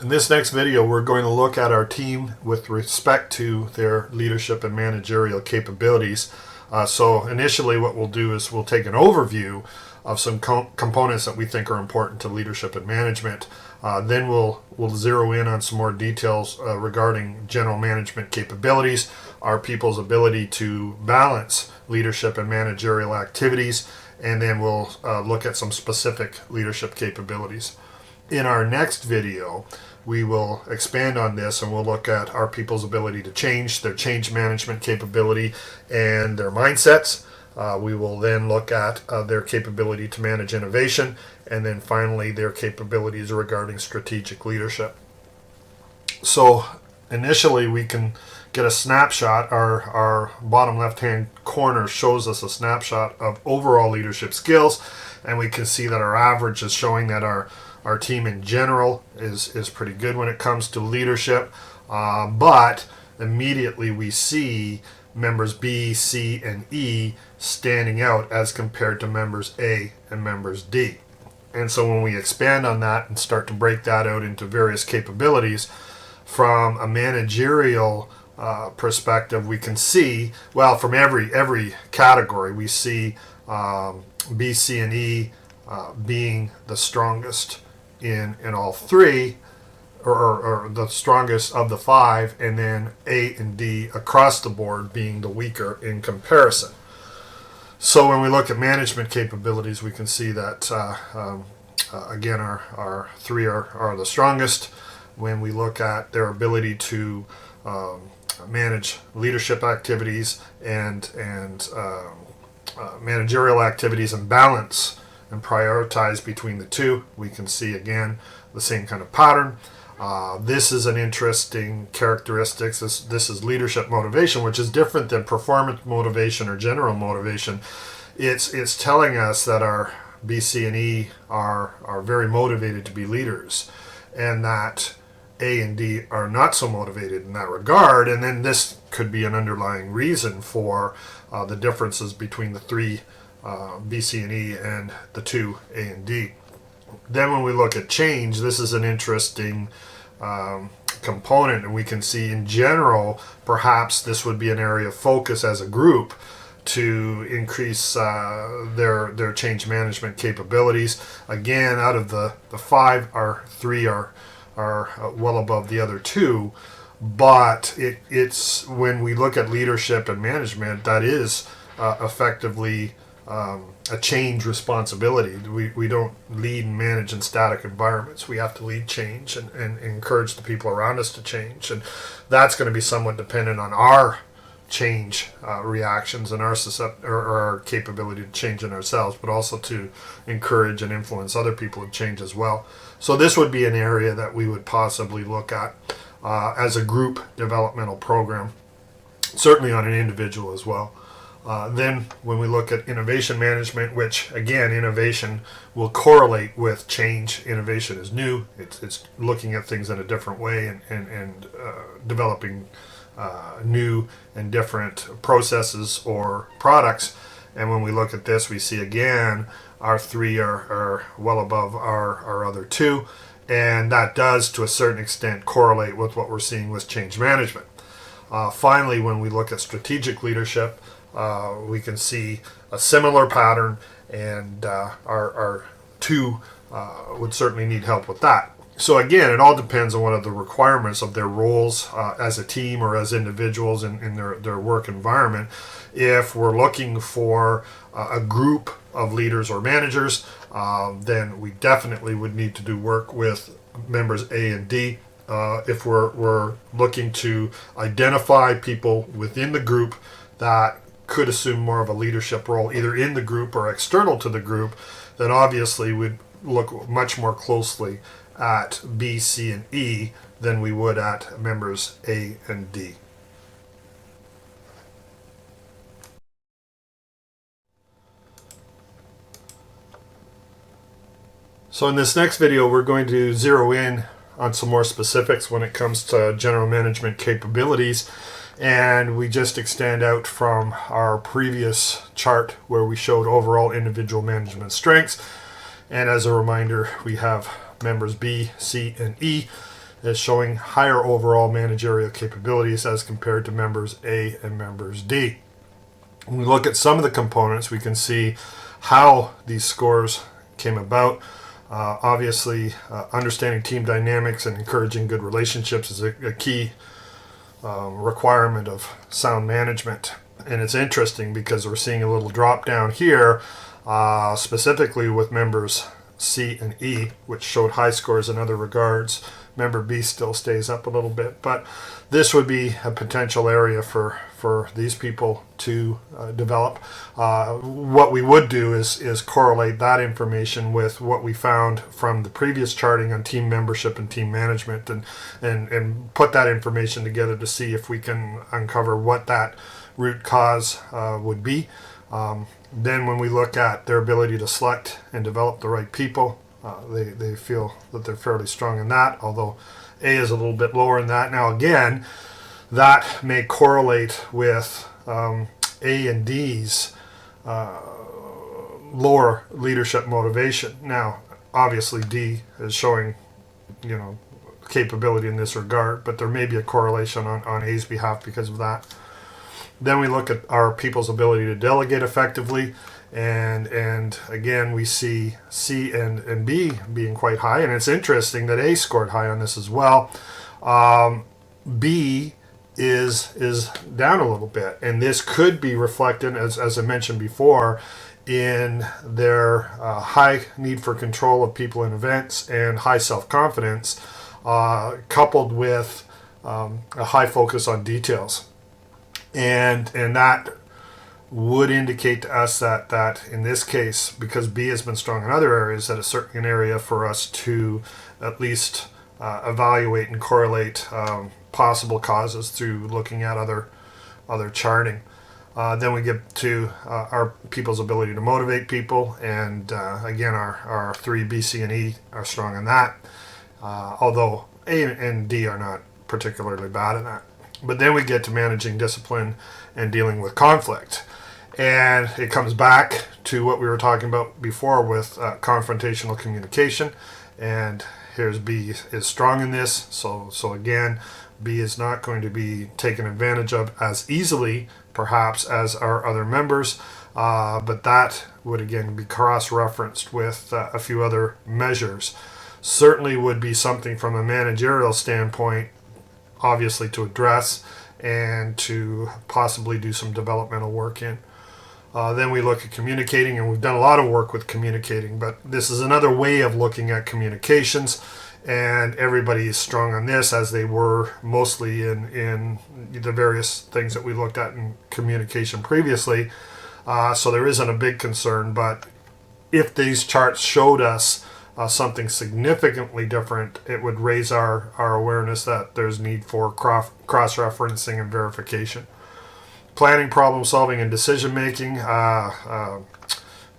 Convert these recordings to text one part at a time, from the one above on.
In this next video, we're going to look at our team with respect to their leadership and managerial capabilities. So initially what we'll do is we'll take an overview of some components that we think are important to leadership and management. Then we'll zero in on some more details regarding general management capabilities, our people's ability to balance leadership and managerial activities, and then we'll look at some specific leadership capabilities. In our next video, we will expand on this and we'll look at our people's ability to change, their change management capability, and their mindsets. We will then look at their capability to manage innovation, and then finally their capabilities regarding strategic leadership. So initially we can get a snapshot. Our bottom left hand corner shows us a snapshot of overall leadership skills, and we can see that our average is showing that our team in general is pretty good when it comes to leadership, but immediately we see members B, C, and E standing out as compared to members A and members D. And so when we expand on that and start to break that out into various capabilities from a managerial perspective, we can see, well, from every category, we see B, C, and E being the strongest in all three, or the strongest of the five, and then A and D across the board being the weaker in comparison. So when we look at management capabilities, we can see that again our three are the strongest. When we look at their ability to manage leadership activities and managerial activities and balance and prioritize between the two, we can see again the same kind of pattern. This is an interesting characteristic. This is leadership motivation, which is different than performance motivation or general motivation. It's telling us that our B, C, and E are very motivated to be leaders, and that A and D are not so motivated in that regard. And then this could be an underlying reason for the differences between the three B, C, and E and the two A and D. Then when we look at change, this is an interesting component, and we can see in general perhaps this would be an area of focus as a group to increase their change management capabilities. Again, out of the five, our three are well above the other two, but it's when we look at leadership and management, that is effectively a change responsibility. We don't lead and manage in static environments. We have to lead change and encourage the people around us to change, and that's going to be somewhat dependent on our change reactions and our capability to change in ourselves, but also to encourage and influence other people to change as well. So this would be an area that we would possibly look at as a group developmental program, certainly on an individual as well. Then when we look at innovation management, which again, innovation will correlate with change. Innovation is new. It's looking at things in a different way and developing new and different processes or products. And when we look at this, we see again our three are well above our other two, and that does to a certain extent correlate with what we're seeing with change management. Finally, when we look at strategic leadership, we can see a similar pattern, and our two would certainly need help with that. So again, it all depends on what are the requirements of their roles as a team or as individuals in their work environment. If we're looking for a group of leaders or managers, then we definitely would need to do work with members A and D. If we're looking to identify people within the group that could assume more of a leadership role either in the group or external to the group, then obviously we'd look much more closely at B, C, and E than we would at members A and D. So in this next video, we're going to zero in on some more specifics when it comes to general management capabilities. And we just extend out from our previous chart where we showed overall individual management strengths. And as a reminder, we have members B, C, and E. is showing higher overall managerial capabilities as compared to members A and members D. When we look at some of the components, we can see how these scores came about. Obviously, understanding team dynamics and encouraging good relationships is a key requirement of sound management. And it's interesting because we're seeing a little drop down here, specifically with members C and E, which showed high scores in other regards. Member B still stays up a little bit, but this would be a potential area for these people to develop. What we would do is correlate that information with what we found from the previous charting on team membership and team management, and put that information together to see if we can uncover what that root cause would be. Then when we look at their ability to select and develop the right people, they feel that they're fairly strong in that, although A is a little bit lower in that. Now again, that may correlate with A and D's lower leadership motivation. Now, obviously D is showing, capability in this regard, but there may be a correlation on A's behalf because of that. Then we look at our people's ability to delegate effectively, and again we see C and B being quite high, and it's interesting that A scored high on this as well. B is down a little bit, and this could be reflected, as I mentioned before, in their high need for control of people and events and high self-confidence, coupled with a high focus on details. And that would indicate to us that in this case, because B has been strong in other areas, that it's certainly an area for us to at least evaluate and correlate possible causes through looking at other charting. Then we get to our people's ability to motivate people, and again our 3, B, C, and E are strong in that, although A and D are not particularly bad in that. But then we get to managing discipline and dealing with conflict. And it comes back to what we were talking about before with confrontational communication. And here's B is strong in this. So again, B is not going to be taken advantage of as easily, perhaps, as our other members. But that would, again, be cross-referenced with a few other measures. Certainly would be something from a managerial standpoint, obviously, to address and to possibly do some developmental work in. Then we look at communicating, and we've done a lot of work with communicating, but this is another way of looking at communications, and everybody is strong on this, as they were mostly in the various things that we looked at in communication previously. So there isn't a big concern, but if these charts showed us something significantly different, it would raise our awareness that there's need for cross-referencing and verification. Planning, problem solving, and decision making,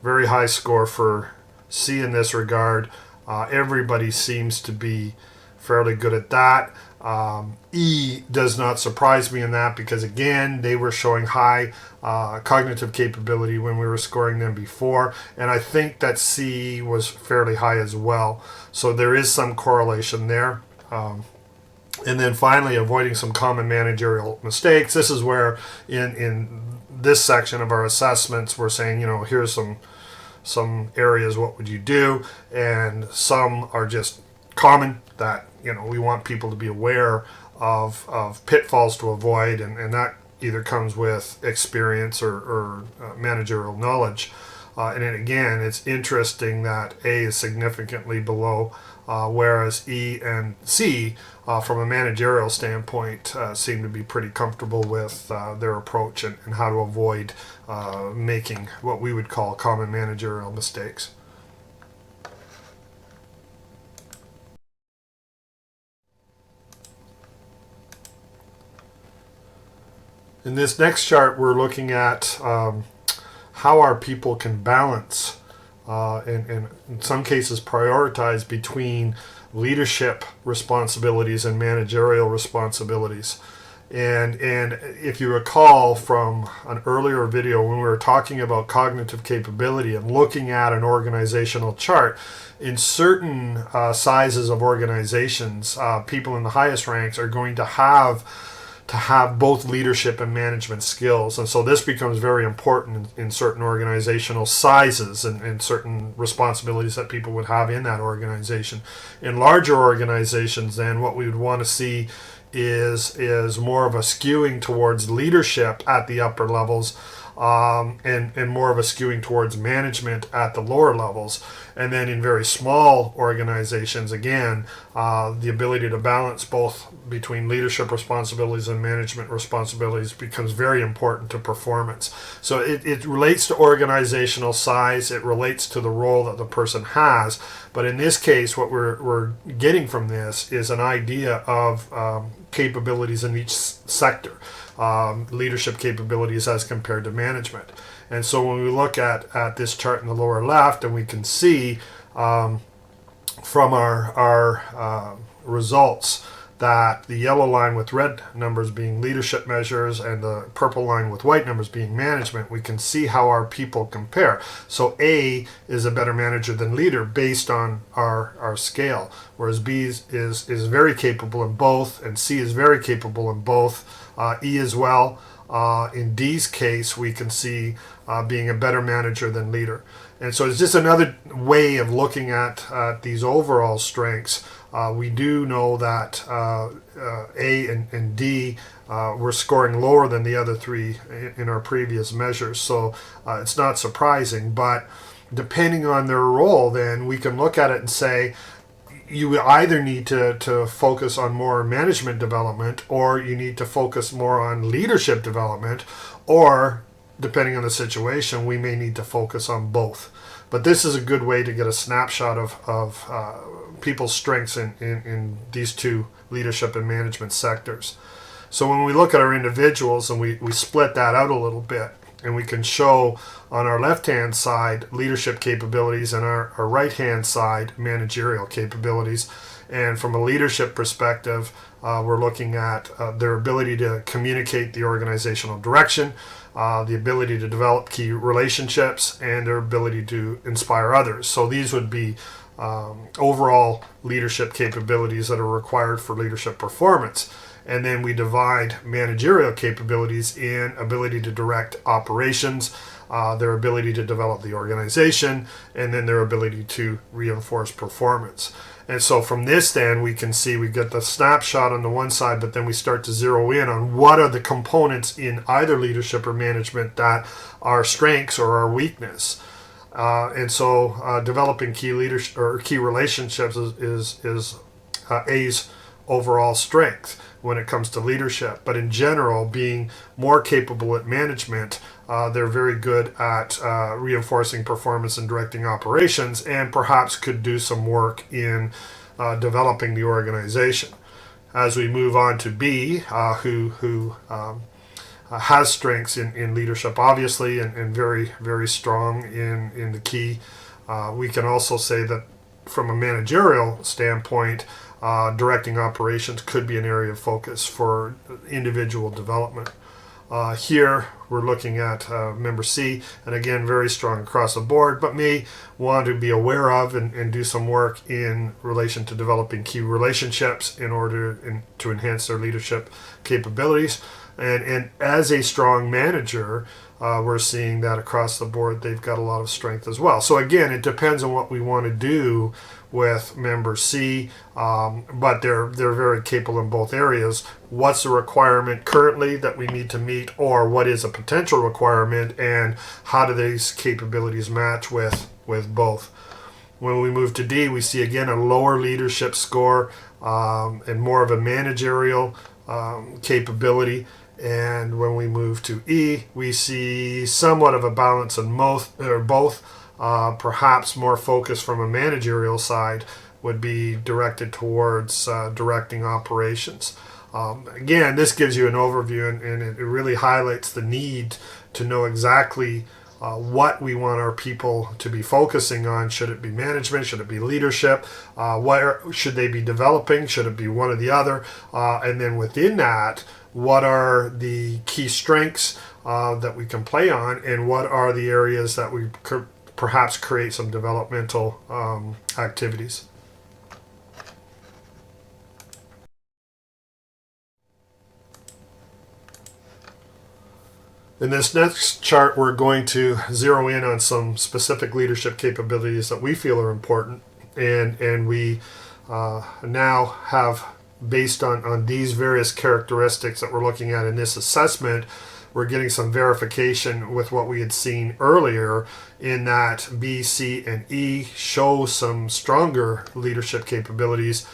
very high score for C in this regard. Everybody seems to be fairly good at that. E does not surprise me in that, because again, they were showing high cognitive capability when we were scoring them before, and I think that C was fairly high as well. So there is some correlation there. And then finally, avoiding some common managerial mistakes. This is where in this section of our assessments, we're saying, here's some areas, what would you do? And some are just common that, we want people to be aware of pitfalls to avoid, and that either comes with experience or managerial knowledge. And then again, it's interesting that A is significantly below, whereas E and C, from a managerial standpoint, seem to be pretty comfortable with their approach and how to avoid making what we would call common managerial mistakes. In this next chart, we're looking at how our people can balance and in some cases prioritize between leadership responsibilities and managerial responsibilities. And if you recall from an earlier video when we were talking about cognitive capability and looking at an organizational chart, in certain sizes of organizations, people in the highest ranks are going to have both leadership and management skills. And so this becomes very important in certain organizational sizes and certain responsibilities that people would have in that organization. In larger organizations, then, what we would want to see is more of a skewing towards leadership at the upper levels, and more of a skewing towards management at the lower levels. And then in very small organizations, again, the ability to balance both between leadership responsibilities and management responsibilities becomes very important to performance. So it relates to organizational size, it relates to the role that the person has. But in this case, what we're getting from this is an idea of capabilities in each sector. Leadership capabilities as compared to management. And so when we look at this chart in the lower left, and we can see from our results that the yellow line with red numbers being leadership measures and the purple line with white numbers being management, we can see how our people compare. So A is a better manager than leader based on our scale, whereas B is very capable in both, and C is very capable in both, E as well. In D's case, we can see being a better manager than leader. And so it's just another way of looking at these overall strengths. We do know that A and D were scoring lower than the other three in our previous measures. So it's not surprising, but depending on their role, then we can look at it and say, you either need to focus on more management development, or you need to focus more on leadership development, or depending on the situation, we may need to focus on both. But this is a good way to get a snapshot of people's strengths in these two leadership and management sectors. So when we look at our individuals and we split that out a little bit, and we can show on our left-hand side leadership capabilities and our right-hand side managerial capabilities. And from a leadership perspective, we're looking at their ability to communicate the organizational direction, the ability to develop key relationships, and their ability to inspire others. So these would be overall leadership capabilities that are required for leadership performance. And then we divide managerial capabilities in ability to direct operations, their ability to develop the organization, and then their ability to reinforce performance. And so from this then, we can see we get the snapshot on the one side, but then we start to zero in on what are the components in either leadership or management that are strengths or our weakness. And so developing key leadership or key relationships is A's overall strength when it comes to leadership. But in general, being more capable at management, they're very good at reinforcing performance and directing operations, and perhaps could do some work in developing the organization. As we move on to B, who has strengths in leadership, obviously, and very, very strong in the key. We can also say that from a managerial standpoint, directing operations could be an area of focus for individual development. Here we're looking at member C, and again, very strong across the board, but may want to be aware of and do some work in relation to developing key relationships in order to enhance their leadership capabilities. And as a strong manager, we're seeing that across the board they've got a lot of strength as well. So again, it depends on what we want to do with member C, but they're very capable in both areas. What's the requirement currently that we need to meet, or what is a potential requirement, and how do these capabilities match with both? When we move to D, we see again a lower leadership score and more of a managerial capability. And when we move to E, we see somewhat of a balance in both. Perhaps more focus from a managerial side would be directed towards directing operations. Again, this gives you an overview, and it really highlights the need to know exactly what we want our people to be focusing on. Should it be management? Should it be leadership? Where should they be developing? Should it be one or the other? And then within that, what are the key strengths that we can play on, and what are the areas that we could perhaps create some developmental activities. In this next chart, we're going to zero in on some specific leadership capabilities that we feel are important, and we now have, based on these various characteristics that we're looking at in this assessment, we're getting some verification with what we had seen earlier, in that B, C, and E show some stronger leadership capabilities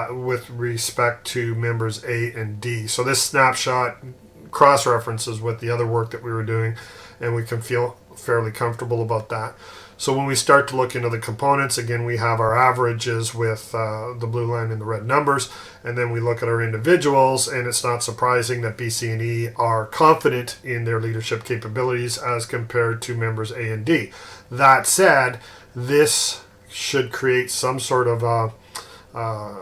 with respect to members A and D. So this snapshot cross-references with the other work that we were doing, and we can feel fairly comfortable about that. So when we start to look into the components, again, we have our averages with the blue line and the red numbers, and then we look at our individuals, and it's not surprising that B, C, and E are confident in their leadership capabilities as compared to members A and D. That said, this should create some sort of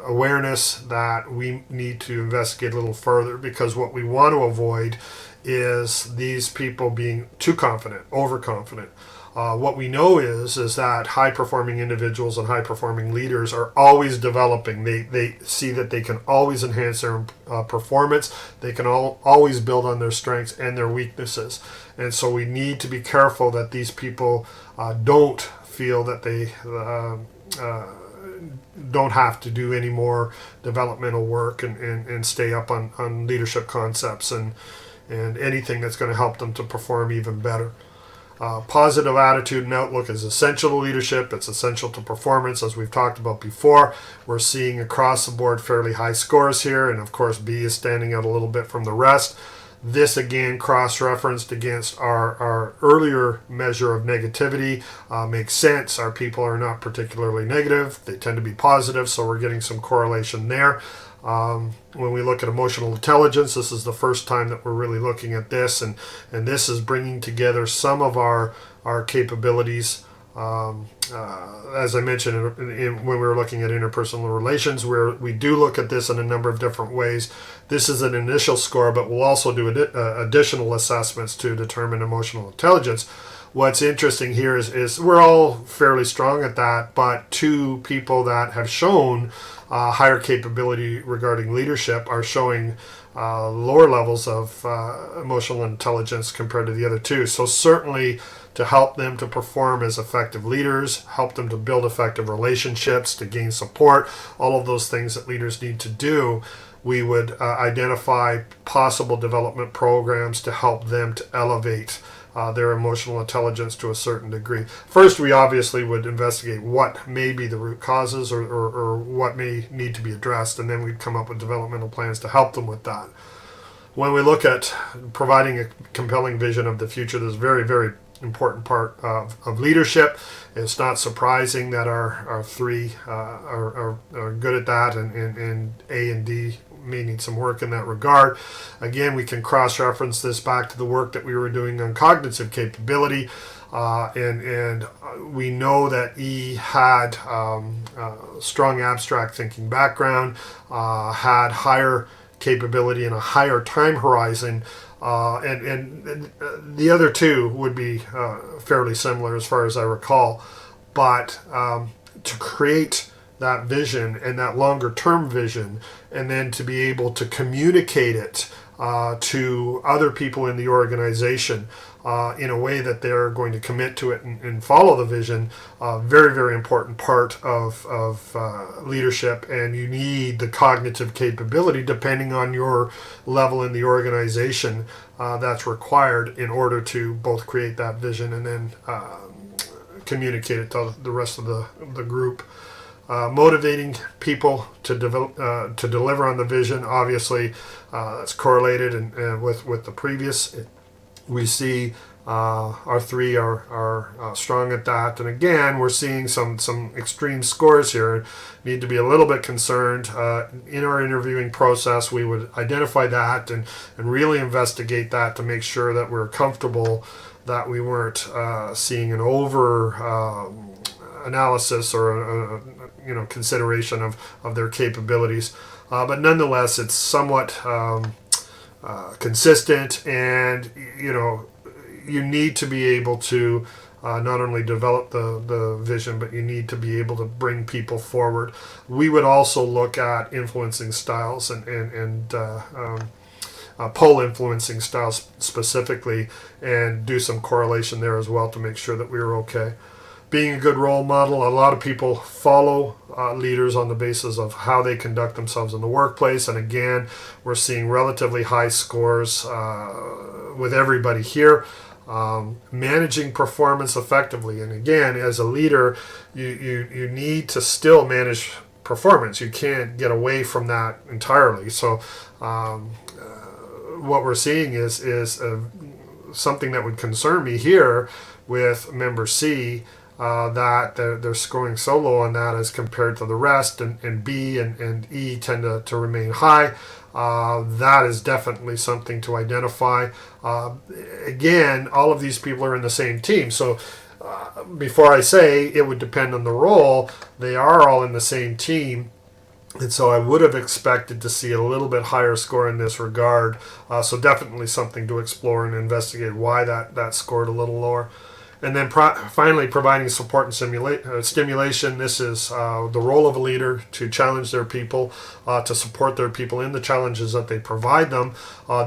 awareness that we need to investigate a little further, because what we want to avoid is these people being too confident, overconfident. What we know is that high-performing individuals and high-performing leaders are always developing. They see that they can always enhance their performance. They can always build on their strengths and their weaknesses. And so we need to be careful that these people don't feel that they don't have to do any more developmental work and stay up on leadership concepts and anything that's going to help them to perform even better. Positive attitude and outlook is essential to leadership. It's essential to performance, as we've talked about before. We're seeing across the board fairly high scores here, and of course B is standing out a little bit from the rest. This again, cross-referenced against our earlier measure of negativity, makes sense. Our people are not particularly negative. They tend to be positive, so we're getting some correlation there. When we look at emotional intelligence, this is the first time that we're really looking at this, and this is bringing together some of our capabilities. As I mentioned when we were looking at interpersonal relations, where we do look at this in a number of different ways. This is an initial score, but we'll also do additional assessments to determine emotional intelligence. What's interesting here is we're all fairly strong at that, but two people that have shown higher capability regarding leadership are showing lower levels of emotional intelligence compared to the other two. So certainly, to help them to perform as effective leaders, help them to build effective relationships, to gain support, all of those things that leaders need to do, we would identify possible development programs to help them to elevate their emotional intelligence to a certain degree. First, we obviously would investigate what may be the root causes or what may need to be addressed, and then we'd come up with developmental plans to help them with that. When we look at providing a compelling vision of the future, there's a very, very important part of leadership. It's not surprising that our three are good at that, and A and D may need some work in that regard. Again, we can cross-reference this back to the work that we were doing on cognitive capability, and we know that E had strong abstract thinking background, had higher capability and a higher time horizon, and the other two would be fairly similar as far as I recall. But to create that vision and that longer term vision, and then to be able to communicate it to other people in the organization in a way that they're going to commit to it and follow the vision, very, very important part of leadership. And you need the cognitive capability, depending on your level in the organization, that's required in order to both create that vision and then communicate it to the rest of the group. Motivating people to deliver on the vision, obviously, that's correlated and with the previous. We see our three are strong at that, and again, we're seeing some extreme scores here. Need to be a little bit concerned. In our interviewing process, we would identify that and really investigate that to make sure that we're comfortable that we weren't seeing an over analysis or consideration of their capabilities, but nonetheless, it's somewhat consistent, and you need to be able to not only develop the vision, but you need to be able to bring people forward. We would also look at influencing styles and pull influencing styles specifically, and do some correlation there as well to make sure that we were okay. Being a good role model, a lot of people follow leaders on the basis of how they conduct themselves in the workplace, and again, we're seeing relatively high scores with everybody here. Managing performance effectively, and again, as a leader, you need to still manage performance. You can't get away from that entirely. So what we're seeing is something that would concern me here with member C, that they're scoring so low on that as compared to the rest, and B and E tend to remain high. That is definitely something to identify. Again, all of these people are in the same team, so before I say it would depend on the role, they are all in the same team. And so I would have expected to see a little bit higher score in this regard. So definitely something to explore and investigate why that scored a little lower. And then finally, providing support and stimulation. This is the role of a leader, to challenge their people, to support their people in the challenges that they provide them.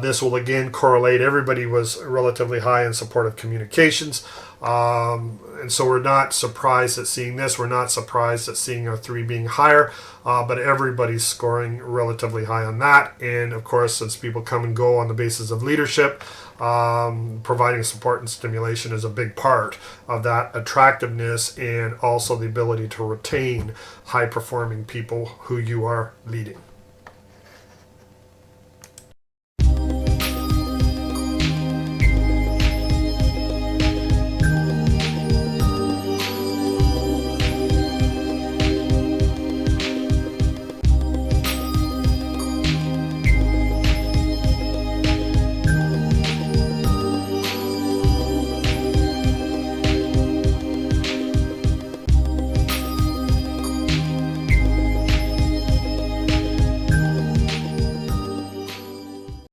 This will again correlate. Everybody was relatively high in supportive communications. And so we're not surprised at seeing this. We're not surprised at seeing our 3 being higher, but everybody's scoring relatively high on that. And of course, as people come and go on the basis of leadership, providing support and stimulation is a big part of that attractiveness, and also the ability to retain high-performing people who you are leading.